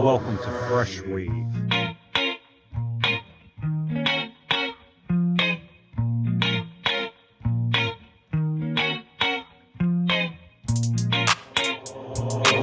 Welcome to Freshwave.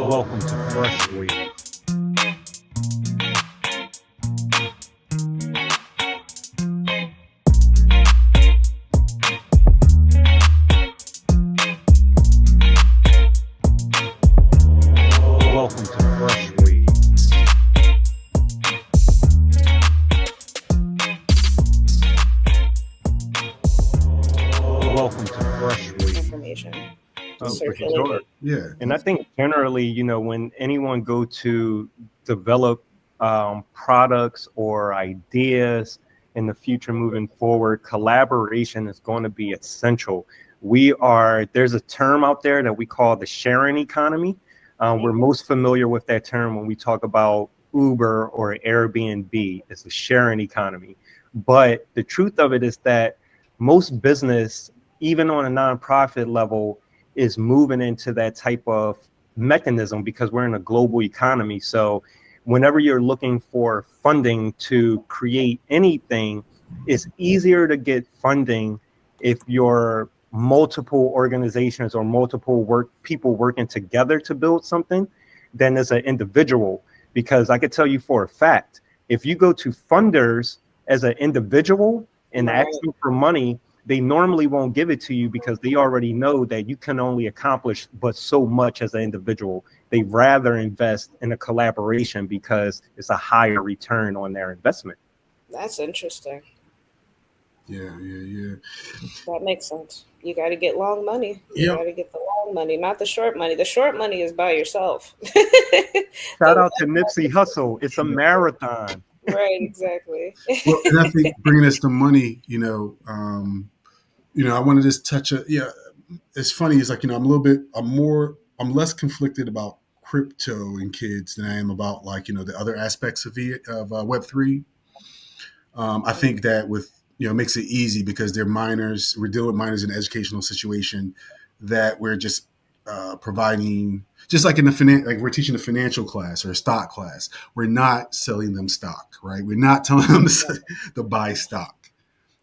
Welcome to Freshwave. Welcome to Freshwave. Welcome to Freshwave. Information. Oh, for Circulate sure. it. Yeah. And I think generally, when anyone go to develop products or ideas in the future moving forward, collaboration is going to be essential. There's a term out there that we call the sharing economy. We're most familiar with that term when we talk about Uber or Airbnb. It's the sharing economy. But the truth of it is that most business, even on a nonprofit level, is moving into that type of mechanism because we're in a global economy. So whenever you're looking for funding to create anything, it's easier to get funding if you're multiple organizations or multiple people working together to build something than as an individual. Because I could tell you for a fact, if you go to funders as an individual and ask them for money, they normally won't give it to you because they already know that you can only accomplish but so much as an individual. They rather invest in a collaboration because it's a higher return on their investment. That's interesting. Yeah. That makes sense. You got to get long money. You Yep. got to get the long money, not the short money. The short money is by yourself. Shout out to Nipsey Hussle. It's a marathon. Right, exactly. Well, and I think bringing us the money, I want to just touch it. Yeah, it's funny. It's like I'm less conflicted about crypto and kids than I am about the other aspects of Web3. I think that makes it easy because they're minors. We're dealing with minors in an educational situation that we're just providing, just like in like we're teaching a financial class or a stock class. We're not selling them stock, right? We're not telling them to buy stock.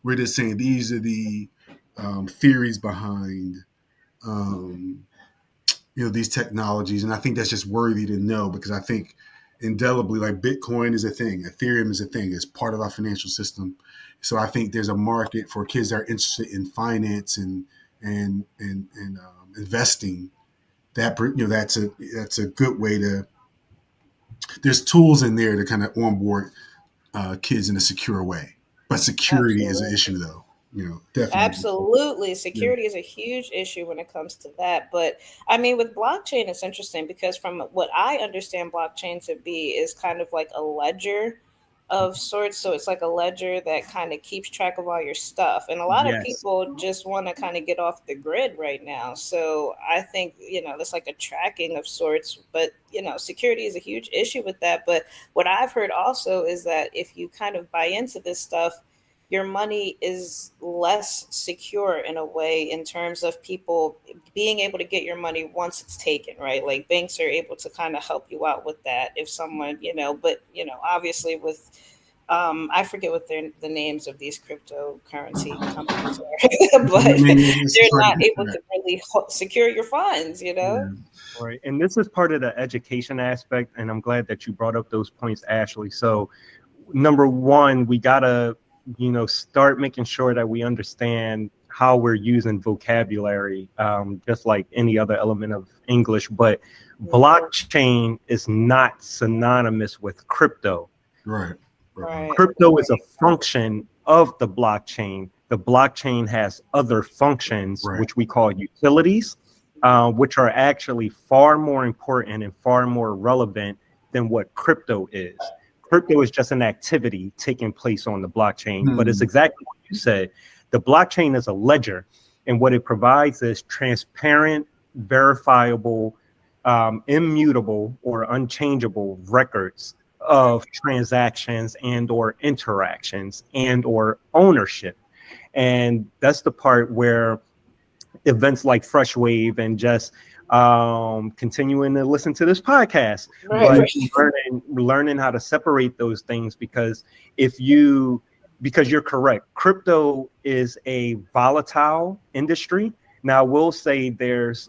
We're just saying these are the theories behind these technologies, and I think that's just worthy to know because I think indelibly, like Bitcoin is a thing, Ethereum is a thing, it's part of our financial system. So I think there's a market for kids that are interested in finance and investing. That's a good way to. There's tools in there to kind of onboard kids in a secure way, but security is an issue, though. Definitely. Absolutely. Security is a huge issue when it comes to that. But I mean, with blockchain, it's interesting because from what I understand blockchain to be is kind of like a ledger of sorts. So it's like a ledger that kind of keeps track of all your stuff. And a lot of Yes. people just want to kind of get off the grid right now. So I think, that's like a tracking of sorts. But, security is a huge issue with that. But what I've heard also is that if you kind of buy into this stuff, your money is less secure in a way in terms of people being able to get your money once it's taken, right? Like banks are able to kind of help you out with that if someone, but, obviously with, I forget what the names of these cryptocurrency companies are, but they're not able to really secure your funds, Yeah. Right. And this is part of the education aspect. And I'm glad that you brought up those points, Ashley. So number one, we got to start making sure that we understand how we're using vocabulary, just like any other element of English. But blockchain is not synonymous with crypto. Right. Crypto is a function of the blockchain. The blockchain has other functions, which we call utilities, which are actually far more important and far more relevant than what crypto is. Crypto is just an activity taking place on the blockchain, but it's exactly what you said. The blockchain is a ledger, and what it provides is transparent, verifiable, immutable or unchangeable records of transactions and or interactions and or ownership. And that's the part where events like Freshwave and just continuing to listen to this podcast, Right. but learning how to separate those things, because because you're correct, crypto is a volatile industry. Now, we'll say there's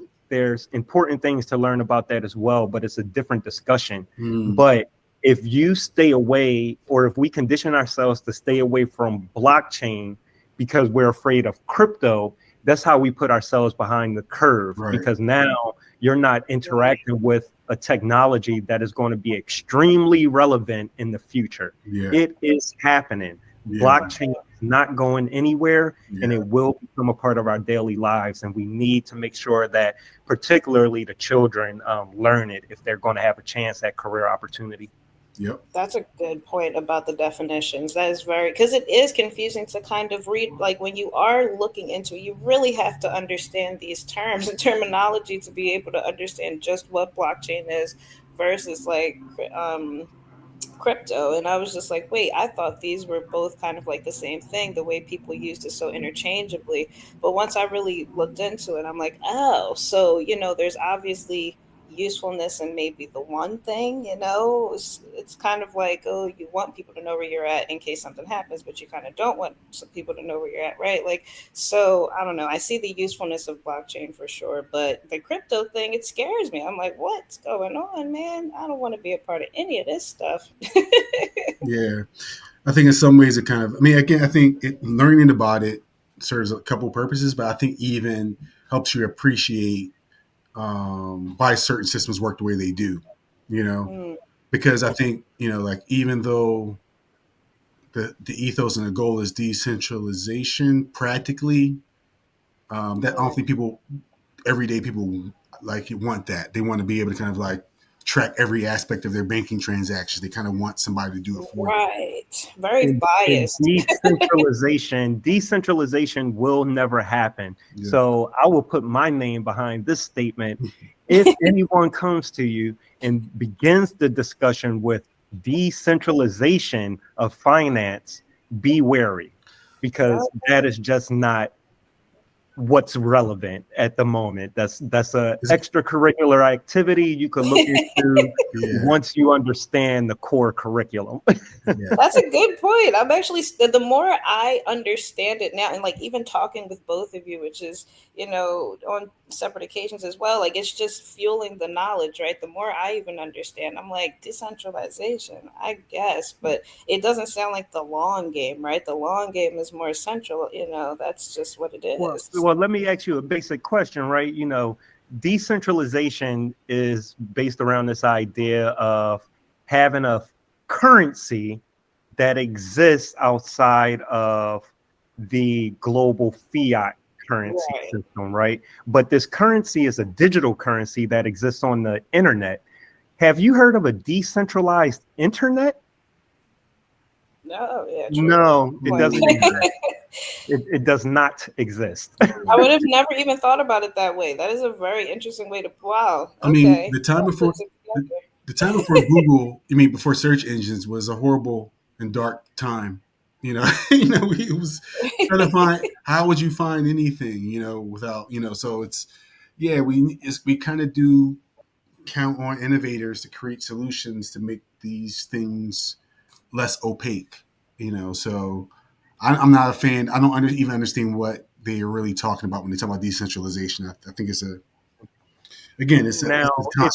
important things to learn about that as well, but it's a different discussion. But if you stay away, or if we condition ourselves to stay away from blockchain because we're afraid of crypto, that's how we put ourselves behind the curve, because now you're not interacting with a technology that is going to be extremely relevant in the future. It is happening. Blockchain is not going anywhere, and it will become a part of our daily lives. And we need to make sure that particularly the children learn it if they're going to have a chance at career opportunity. That's a good point about the definitions. That is because it is confusing to kind of read. Like when you are looking into it, you really have to understand these terms and terminology to be able to understand just what blockchain is versus like crypto. And I was just like, wait, I thought these were both kind of like the same thing, the way people used it so interchangeably. But once I really looked into it, I'm like, oh, so there's obviously usefulness in maybe the one thing. It's kind of like, oh, you want people to know where you're at in case something happens, but you kind of don't want some people to know where you're at, right? Like, so I don't know, I see the usefulness of blockchain for sure, but the crypto thing, it scares me. I'm like, what's going on, man? I don't want to be a part of any of this stuff. I think in some ways it kind of, I mean, again, I think learning about it serves a couple purposes, but I think even helps you appreciate why certain systems work the way they do, because I think, like, even though the ethos and the goal is decentralization, practically, that I don't think everyday people like want that. They want to be able to kind of like track every aspect of their banking transactions. They kind of want somebody to do it for them. Right. Very biased. Decentralization will never happen. So I will put my name behind this statement. If anyone comes to you and begins the discussion with decentralization of finance, be wary, because that is just not what's relevant at the moment. That's a extracurricular activity you could look into once you understand the core curriculum. That's a good point. I'm actually, the more I understand it now, and like even talking with both of you, which is, on separate occasions as well, like it's just fueling the knowledge, right? The more I even understand, I'm like, decentralization, I guess, but it doesn't sound like the long game, right? The long game is more essential, that's just what it is. Well, let me ask you a basic question, right? Decentralization is based around this idea of having a currency that exists outside of the global fiat currency system, right? But this currency is a digital currency that exists on the internet. Have you heard of a decentralized internet? No, no, it doesn't exist. It does not exist. I would have never even thought about it that way. That is a very interesting way to. Wow. I mean, the time before Google, before search engines, was a horrible and dark time. It was trying to find, how would you find anything, without, so it's, we kind of do count on innovators to create solutions to make these things less opaque, so I'm not a fan. I don't even understand what they're really talking about when they talk about decentralization. I think it's if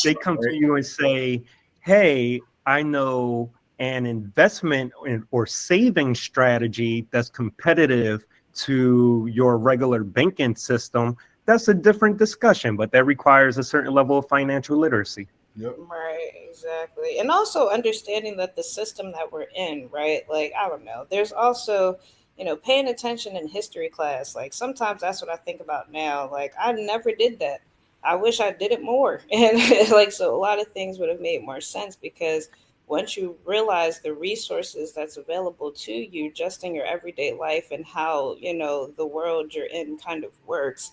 they come to you and say, hey, I know an investment or saving strategy that's competitive to your regular banking system, that's a different discussion, but that requires a certain level of financial literacy. Right, exactly. And also understanding that the system that we're in, right? Like, I don't know. There's also, paying attention in history class. Like, sometimes that's what I think about now. Like, I never did that. I wish I did it more. And like, so a lot of things would have made more sense, because once you realize the resources that's available to you just in your everyday life and how, the world you're in kind of works,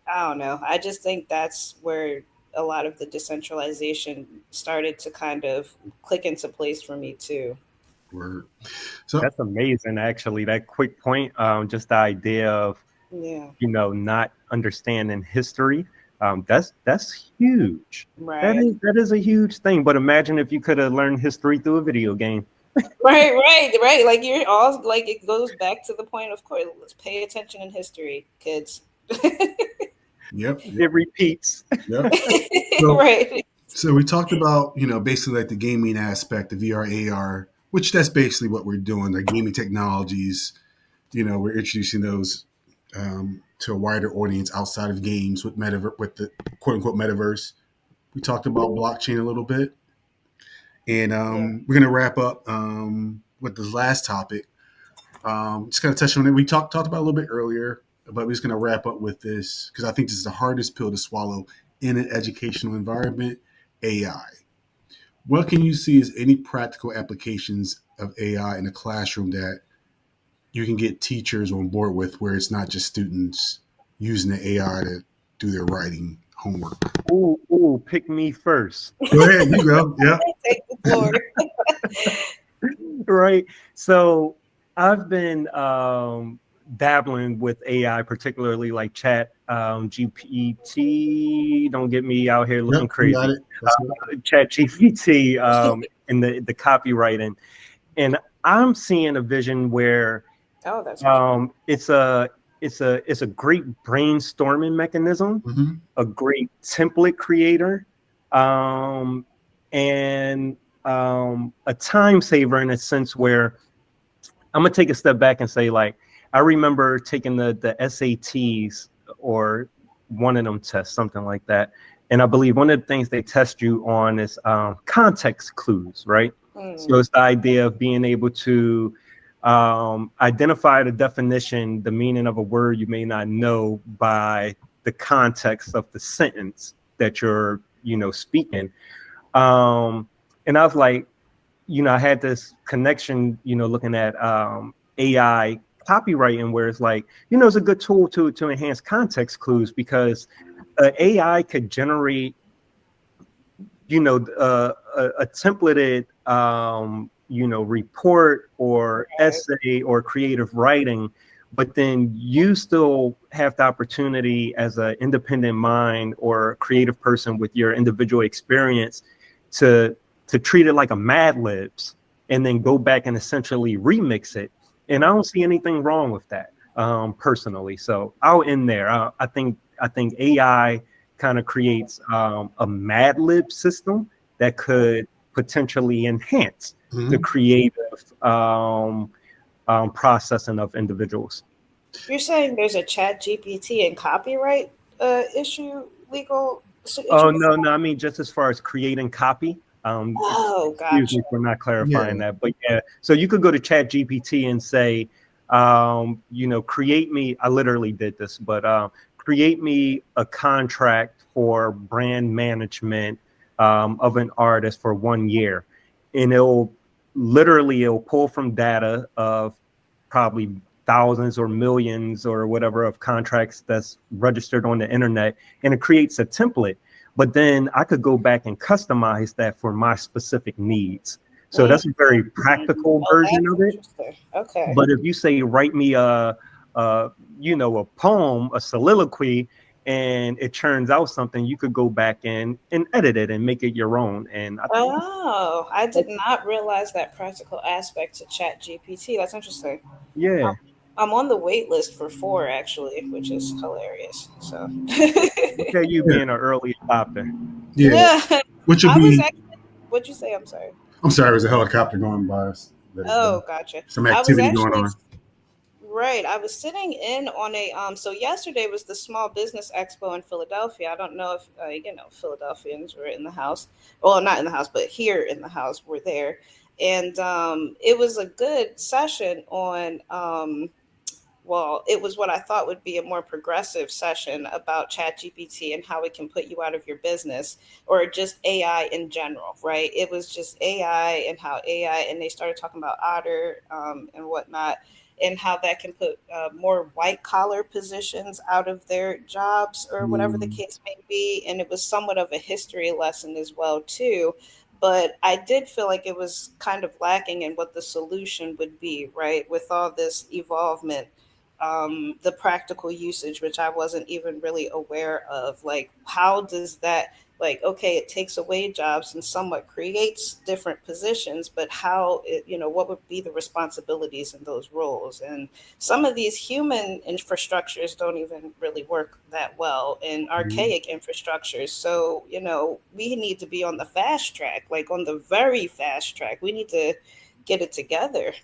I don't know. I just think that's where a lot of the decentralization started to kind of click into place for me too. Word. So that's amazing, actually. That quick point, just the idea of, not understanding history. That's huge. Right. That is a huge thing. But imagine if you could have learned history through a video game. Right. Like you're all like it goes back to the point of course. Let's pay attention in history, kids. Yep. It repeats. Yep. So, Right. so we talked about, basically like the gaming aspect, the VR, AR, which that's basically what we're doing. The gaming technologies, we're introducing those to a wider audience outside of games with with the quote unquote metaverse. We talked about blockchain a little bit, and Yeah. we're gonna wrap up with the last topic. Just kind of touch on it. We talked about a little bit earlier, but we're just gonna wrap up with this because I think this is the hardest pill to swallow in an educational environment. AI. What can you see as any practical applications of AI in a classroom that you can get teachers on board with, where it's not just students using the AI to do their writing homework? Ooh, pick me first. Go ahead, you go. Yeah. Take the floor. Right. So I've been dabbling with AI, particularly like Chat GPT. Don't get me out here looking Yep, you got crazy. it. That's good. Chat GPT in the copywriting, and I'm seeing a vision where Oh, that's it's a great brainstorming mechanism, Mm-hmm. a great template creator, and a time saver in a sense where I'm gonna take a step back and say, like, I remember taking the SATs or one of them tests, something like that. And I believe one of the things they test you on is context clues, right? So it's the idea of being able to identify the definition, the meaning of a word you may not know by the context of the sentence that you're, speaking. And I was like, I had this connection, looking at AI copywriting, where it's like, it's a good tool to enhance context clues because AI could generate, a templated, report or essay or creative writing, but then you still have the opportunity as an independent mind or creative person with your individual experience to treat it like a Mad Libs and then go back and essentially remix it. And I don't see anything wrong with that, personally. So I'll end there. I think AI kind of creates a Mad Lib system that could potentially enhance the creative processing of individuals. You're saying there's a Chat GPT and copyright issue, legal issue? Oh, no. I mean, just as far as creating copy. Oh, Excuse gotcha. me for not clarifying that, but yeah. So you could go to Chat GPT and say, create me. I literally did this, but create me a contract for brand management of an artist for 1 year, and it'll pull from data of probably thousands or millions or whatever of contracts that's registered on the internet, and it creates a template. But then I could go back and customize that for my specific needs. So that's a very practical version of it. Okay. But if you say, write me a poem, a soliloquy, and it churns out something, you could go back and edit it and make it your own. And I did not realize that practical aspect to Chat GPT. That's interesting. Yeah. I'm on the wait list for 4 actually, which is hilarious. So Look at you being an early adopter. Yeah. Which would I was be. actually. What'd you say? I'm sorry. I'm sorry. There's a helicopter going by us. Oh, gotcha. Some I was activity going actually on. right. I was sitting in on a So yesterday was the Small Business Expo in Philadelphia. I don't know if Philadelphians were in the house. Well, not in the house, but here in the house were there, and it was a good session on. Well, it was what I thought would be a more progressive session about ChatGPT and how it can put you out of your business, or just AI in general, right? It was just AI and how AI, and they started talking about Otter and whatnot, and how that can put more white collar positions out of their jobs or whatever the case may be. And it was somewhat of a history lesson as well, too. But I did feel like it was kind of lacking in what the solution would be, right? With all this evolvement the practical usage, which I wasn't even really aware of. Like, how does that, like, okay, it takes away jobs and somewhat creates different positions, but how it, what would be the responsibilities in those roles? And some of these human infrastructures don't even really work that well in archaic infrastructures. So, we need to be on the fast track, like on the very fast track. We need to get it together.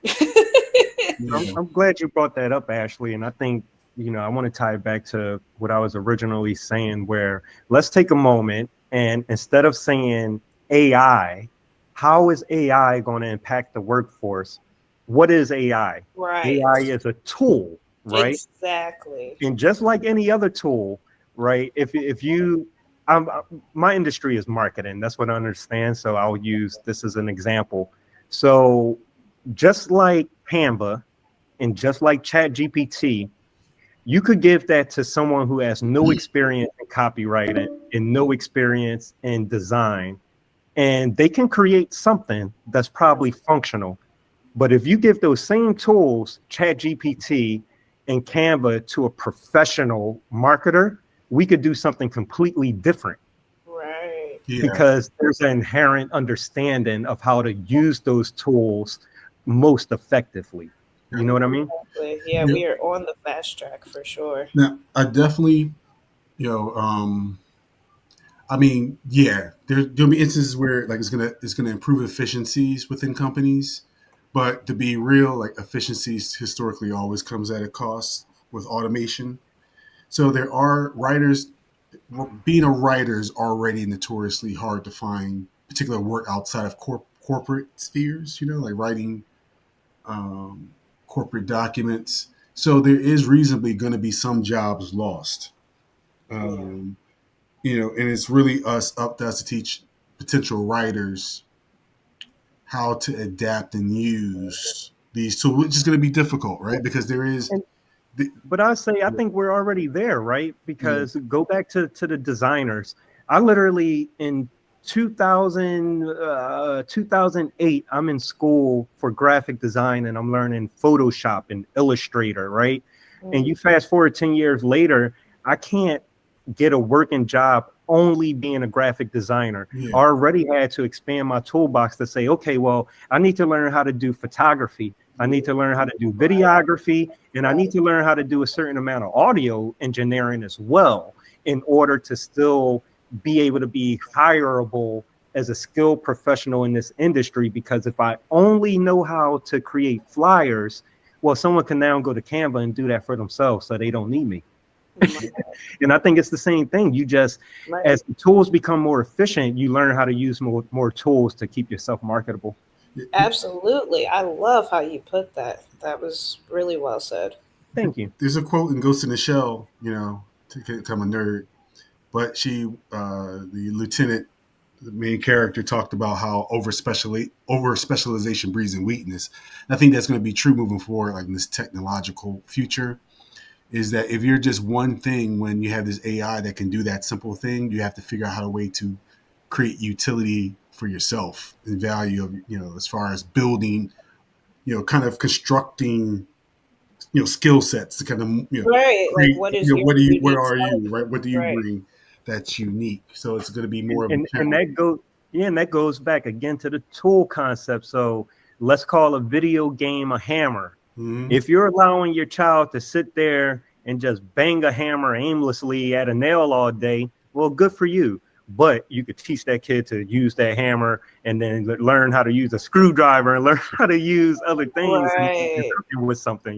I'm glad you brought that up, Ashley. And I think, I want to tie it back to what I was originally saying, where let's take a moment and instead of saying AI, how is AI going to impact the workforce? What is AI? Right. AI is a tool, right? Exactly. And just like any other tool, right? If you, my industry is marketing. That's what I understand. So I'll use this as an example. So just like Canva and just like ChatGPT, you could give that to someone who has no experience in copywriting and no experience in design, and they can create something that's probably functional. But if you give those same tools, ChatGPT and Canva, to a professional marketer, we could do something completely different. Right. Because there's an inherent understanding of how to use those tools most effectively. You know what I mean? Yeah, we are on the fast track for sure. Now, I definitely, I mean, yeah, there's gonna be instances where like it's gonna improve efficiencies within companies, but to be real, like efficiencies historically always comes at a cost with automation. So there are writers. Being a writer is already notoriously hard to find particular work outside of corporate spheres. Like writing corporate documents. So there is reasonably going to be some jobs lost. And it's really up to us to teach potential writers how to adapt and use these tools, which is going to be difficult, right? Because there is. But I think we're already there, right? Because go back to the designers. I literally in 2008, I'm in school for graphic design and I'm learning Photoshop and Illustrator, right? And you fast forward 10 years later, I can't get a working job only being a graphic designer. I already had to expand my toolbox to say, okay, well, I need to learn how to do photography. I need to learn how to do videography, and I need to learn how to do a certain amount of audio engineering as well in order to still be able to be hireable as a skilled professional in this industry. Because if I only know how to create flyers, well, someone can now go to Canva and do that for themselves, so they don't need me. And I think it's the same thing. You just, as the tools become more efficient, you learn how to use more tools to keep yourself marketable. Absolutely. I love how you put that. That was really well said. Thank you. There's a quote in Ghost in the Shell, to become a nerd, but the lieutenant, the main character, talked about how over specialization breeds in weakness. And I think that's going to be true moving forward, like in this technological future, is that if you're just one thing, when you have this AI that can do that simple thing, you have to figure out how to way to create utility for yourself and value of, as far as building, kind of constructing, skill sets to kind of, right. Create, like what is what are you, right? What do you bring that's unique? So it's going to be more of a challenge. And that goes back again to the tool concept. So let's call a video game a hammer. Mm-hmm. If you're allowing your child to sit there and just bang a hammer aimlessly at a nail all day, well, good for you. But you could teach that kid to use that hammer and then learn how to use a screwdriver and learn how to use other things with something,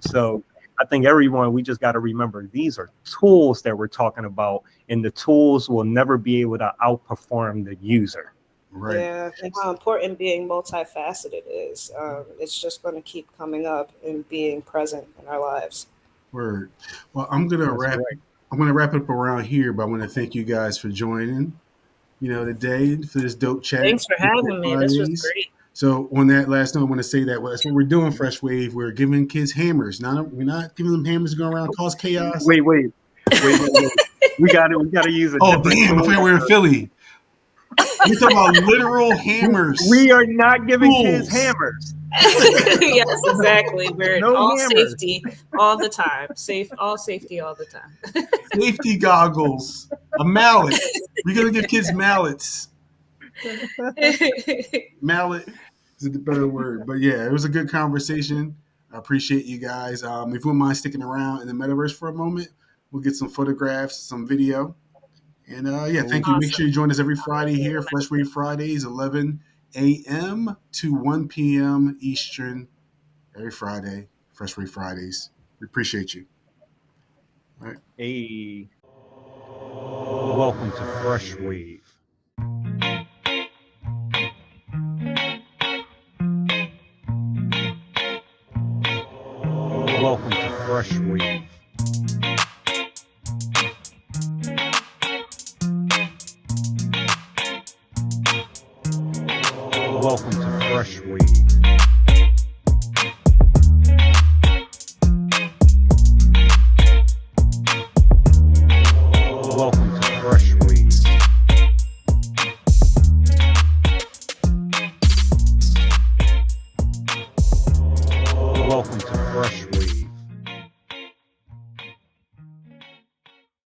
So I think we just got to remember these are tools that we're talking about, and the tools will never be able to outperform the user. Right. Yeah, and how important being multifaceted is. It's just going to keep coming up and being present in our lives. Word. Well, I'm gonna wrap it up around here, but I want to thank you guys for joining. Today for this dope chat. Thanks for having me. This was great. So on that last note, I want to say that that's what we're doing, Freshwave. We're giving kids hammers. We're not giving them hammers to go around cause chaos. Wait. We gotta use it. Oh damn! I thought we were in Philly. We're talking about literal hammers. We are not giving kids hammers. Yes, exactly. We're No all hammers. safety all the time. All safety all the time. Safety goggles, a mallet. We're gonna give kids mallets. Mallet is the better word, but yeah, it was a good conversation. I appreciate you guys. If you wouldn't mind sticking around in the metaverse for a moment, we'll get some photographs, some video, and yeah, thank you. Make Awesome. sure you join us every Friday here, Freshwave Fridays, 11 a.m. to 1 p.m. Eastern, every Friday. Freshwave Fridays. We appreciate you. All right. Hey, welcome to Freshwave. Welcome to Freshwave. Welcome to Freshwave. Welcome to Freshwave. Welcome to